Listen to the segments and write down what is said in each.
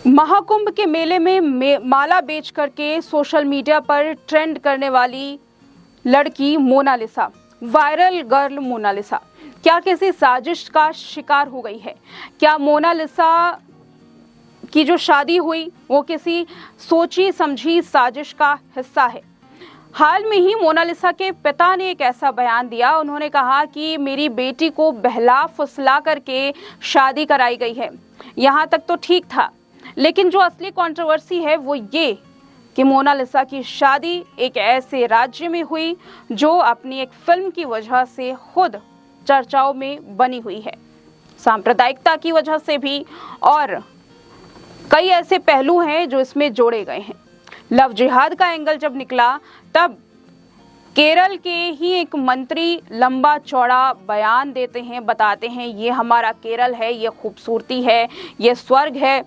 महाकुंभ के मेले में माला बेच करके सोशल मीडिया पर ट्रेंड करने वाली लड़की मोनालिसा, वायरल गर्ल मोनालिसा, क्या किसी साजिश का शिकार हो गई है? क्या मोनालिसा की जो शादी हुई वो किसी सोची समझी साजिश का हिस्सा है? हाल में ही मोनालिसा के पिता ने एक ऐसा बयान दिया। उन्होंने कहा कि मेरी बेटी को बहला फुसला करके शादी कराई गई है। यहाँ तक तो ठीक था, लेकिन जो असली कंट्रोवर्सी है वो ये कि मोनालिसा की शादी एक ऐसे राज्य में हुई जो अपनी एक फिल्म की वजह से खुद चर्चाओं में बनी हुई है, सांप्रदायिकता की वजह से भी, और कई ऐसे पहलू हैं जो इसमें जोड़े गए हैं। लव जिहाद का एंगल जब निकला तब केरल के ही एक मंत्री लंबा चौड़ा बयान देते हैं, बताते हैं ये हमारा केरल है, ये खूबसूरती है, ये स्वर्ग है,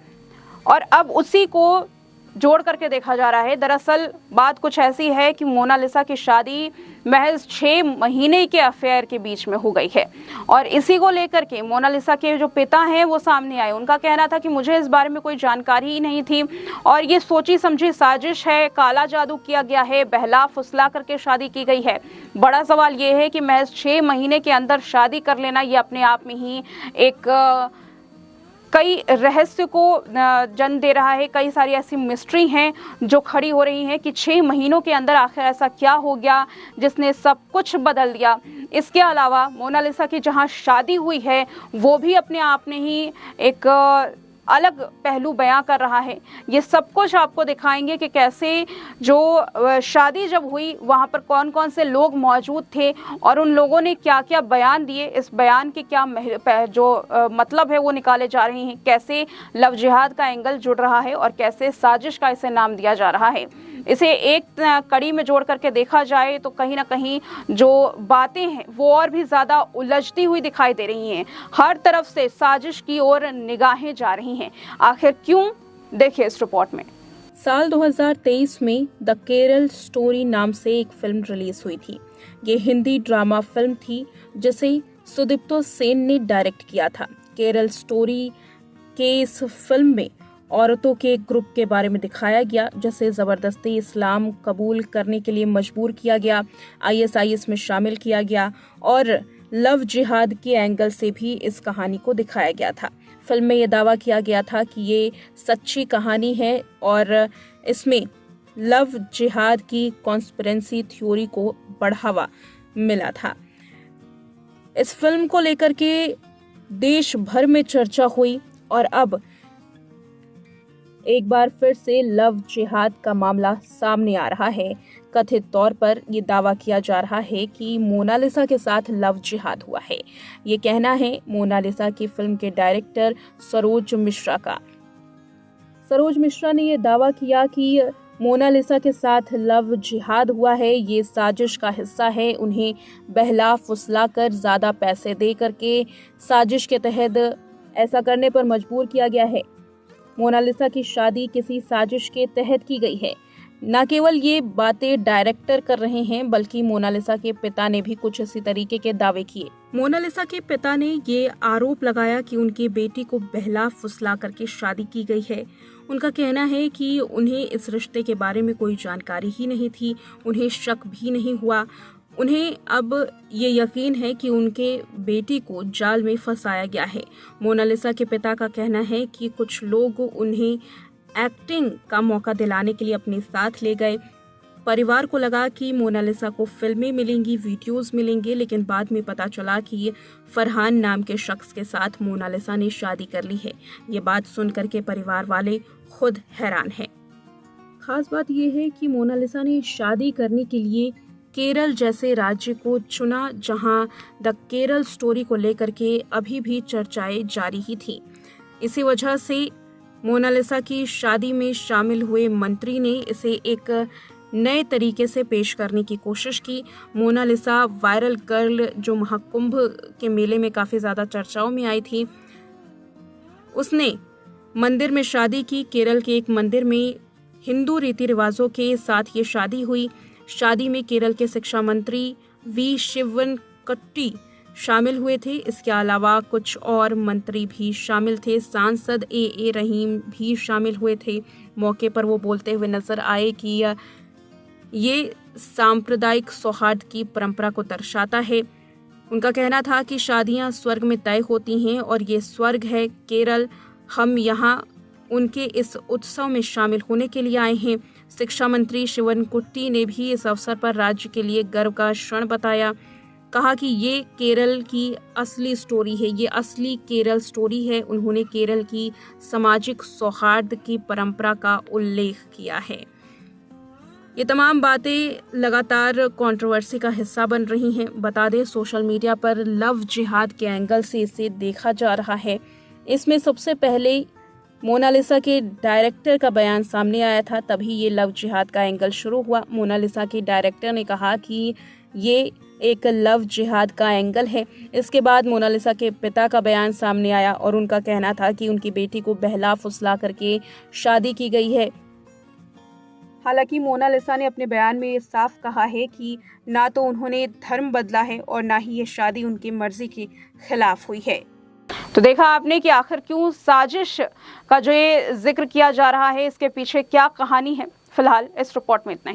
और अब उसी को जोड़ करके देखा जा रहा है। दरअसल बात कुछ ऐसी है कि मोनालिसा की शादी महज 6 महीने के अफेयर के बीच में हो गई है, और इसी को लेकर के मोनालिसा के जो पिता हैं वो सामने आए। उनका कहना था कि मुझे इस बारे में कोई जानकारी ही नहीं थी और ये सोची समझी साजिश है, काला जादू किया गया है, बहला फुसला करके शादी की गई है। बड़ा सवाल ये है कि महज 6 महीने के अंदर शादी कर लेना, ये अपने आप में ही एक कई रहस्य को जन्म दे रहा है। कई सारी ऐसी मिस्ट्री हैं जो खड़ी हो रही हैं कि 6 महीनों के अंदर आखिर ऐसा क्या हो गया जिसने सब कुछ बदल दिया। इसके अलावा मोनालिसा की जहां शादी हुई है वो भी अपने आप में ही एक अलग पहलू बयां कर रहा है। ये सब कुछ आपको दिखाएंगे कि कैसे जो शादी जब हुई वहां पर कौन कौन से लोग मौजूद थे और उन लोगों ने क्या क्या बयान दिए, इस बयान के क्या जो मतलब है वो निकाले जा रहे हैं, कैसे लव जिहाद का एंगल जुड़ रहा है और कैसे साजिश का इसे नाम दिया जा रहा है। इसे एक कड़ी में जोड़ करके देखा जाए तो कहीं ना कहीं जो बातें हैं वो और भी ज्यादा उलझती हुई दिखाई दे रही हैं। हर तरफ से साजिश की ओर निगाहें जा रही हैं। आखिर क्यों? देखिए इस रिपोर्ट में। साल 2023 में द केरल स्टोरी नाम से एक फिल्म रिलीज हुई थी। ये हिंदी ड्रामा फिल्म थी जिसे सुदीप्तो सेन ने डायरेक्ट किया था। केरल स्टोरी के इस फिल्म में औरतों के एक ग्रुप के बारे में दिखाया गया जिसे जबरदस्ती इस्लाम कबूल करने के लिए मजबूर किया गया, ISIS में शामिल किया गया और लव जिहाद के एंगल से भी इस कहानी को दिखाया गया था। फिल्म में यह दावा किया गया था कि ये सच्ची कहानी है और इसमें लव जिहाद की कॉन्स्पिरेसी थ्योरी को बढ़ावा मिला था। इस फिल्म को लेकर के देश भर में चर्चा हुई और अब एक बार फिर से लव जिहाद का मामला सामने आ रहा है। कथित तौर पर ये दावा किया जा रहा है कि मोनालिसा के साथ लव जिहाद हुआ है। ये कहना है मोनालिसा की फिल्म के डायरेक्टर सरोज मिश्रा का। सरोज मिश्रा ने यह दावा किया कि मोनालिसा के साथ लव जिहाद हुआ है, ये साजिश का हिस्सा है। उन्हें बहला फुसला कर ज्यादा पैसे दे करके साजिश के तहत ऐसा करने पर मजबूर किया गया है। मोनालिसा की शादी किसी साजिश के तहत की गई है। न केवल ये बातें डायरेक्टर कर रहे हैं बल्कि मोनालिसा के पिता ने भी कुछ इसी तरीके के दावे किए। मोनालिसा के पिता ने ये आरोप लगाया कि उनकी बेटी को बहला फुसला करके शादी की गई है। उनका कहना है कि उन्हें इस रिश्ते के बारे में कोई जानकारी ही नहीं थी, उन्हें शक भी नहीं हुआ। उन्हें अब ये यकीन है कि उनके बेटी को जाल में फंसाया गया है। मोनालिसा के पिता का कहना है कि कुछ लोग उन्हें एक्टिंग का मौका दिलाने के लिए अपने साथ ले गए। परिवार को लगा कि मोनालिसा को फिल्में मिलेंगी, वीडियोस मिलेंगे, लेकिन बाद में पता चला कि फरहान नाम के शख्स के साथ मोनालिसा ने शादी कर ली है। ये बात सुनकर के परिवार वाले खुद हैरान हैं। खास बात यह है कि मोनालिसा ने शादी करने के लिए केरल जैसे राज्य को चुना जहां द केरल स्टोरी को लेकर के अभी भी चर्चाएं जारी ही थी। इसी वजह से मोनालिसा की शादी में शामिल हुए मंत्री ने इसे एक नए तरीके से पेश करने की कोशिश की। मोनालिसा वायरल गर्ल जो महाकुंभ के मेले में काफी ज्यादा चर्चाओं में आई थी, उसने मंदिर में शादी की। केरल के एक मंदिर में हिंदू रीति रिवाजों के साथ ये शादी हुई। शादी में केरल के शिक्षा मंत्री V शिवनकट्टी शामिल हुए थे। इसके अलावा कुछ और मंत्री भी शामिल थे। सांसद ए रहीम भी शामिल हुए थे। मौके पर वो बोलते हुए नजर आए कि ये सांप्रदायिक सौहार्द की परंपरा को दर्शाता है। उनका कहना था कि शादियां स्वर्ग में तय होती हैं और ये स्वर्ग है केरल। हम यहाँ उनके इस उत्सव में शामिल होने के लिए आए हैं। शिक्षा मंत्री शिवनकुट्टी ने भी इस अवसर पर राज्य के लिए गर्व का क्षण बताया। कहा कि ये केरल की असली स्टोरी है, ये असली केरल स्टोरी है। उन्होंने केरल की सामाजिक सौहार्द की परंपरा का उल्लेख किया है। ये तमाम बातें लगातार कंट्रोवर्सी का हिस्सा बन रही हैं। बता दें, सोशल मीडिया पर लव जिहाद के एंगल से इसे देखा जा रहा है। इसमें सबसे पहले मोनालिसा के डायरेक्टर का बयान सामने आया था, तभी ये लव जिहाद का एंगल शुरू हुआ। मोनालिसा के डायरेक्टर ने कहा कि ये एक लव जिहाद का एंगल है। इसके बाद मोनालिसा के पिता का बयान सामने आया और उनका कहना था कि उनकी बेटी को बहला फुसला करके शादी की गई है। हालांकि मोनालिसा ने अपने बयान में ये साफ कहा है कि ना तो उन्होंने धर्म बदला है और ना ही ये शादी उनकी मर्जी के खिलाफ हुई है। तो देखा आपने कि आखिर क्यों साजिश का जो ये जिक्र किया जा रहा है, इसके पीछे क्या कहानी है। फिलहाल इस रिपोर्ट में इतना ही।